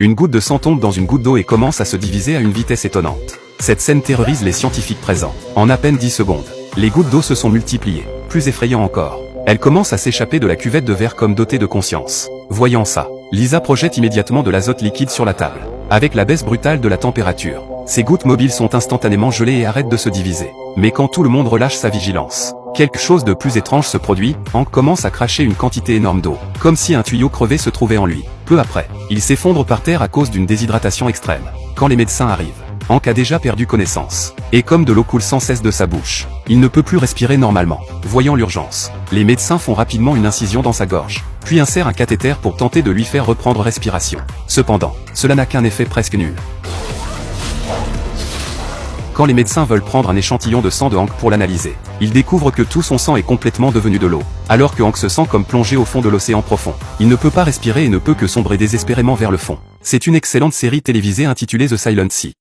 Une goutte de sang tombe dans une goutte d'eau et commence à se diviser à une vitesse étonnante. Cette scène terrorise les scientifiques présents. En à peine 10 secondes, les gouttes d'eau se sont multipliées. Plus effrayant encore, elles commencent à s'échapper de la cuvette de verre comme dotées de conscience. Voyant ça, Lisa projette immédiatement de l'azote liquide sur la table. Avec la baisse brutale de la température, ces gouttes mobiles sont instantanément gelées et arrêtent de se diviser. Mais quand tout le monde relâche sa vigilance, quelque chose de plus étrange se produit. Hank commence à cracher une quantité énorme d'eau, comme si un tuyau crevé se trouvait en lui. Peu après, il s'effondre par terre à cause d'une déshydratation extrême. Quand les médecins arrivent, Hank a déjà perdu connaissance, et comme de l'eau coule sans cesse de sa bouche, il ne peut plus respirer normalement. Voyant l'urgence, les médecins font rapidement une incision dans sa gorge, puis insèrent un cathéter pour tenter de lui faire reprendre respiration. Cependant, cela n'a qu'un effet presque nul. Quand les médecins veulent prendre un échantillon de sang de Hank pour l'analyser, ils découvrent que tout son sang est complètement devenu de l'eau, alors que Hank se sent comme plongé au fond de l'océan profond. Il ne peut pas respirer et ne peut que sombrer désespérément vers le fond. C'est une excellente série télévisée intitulée The Silent Sea.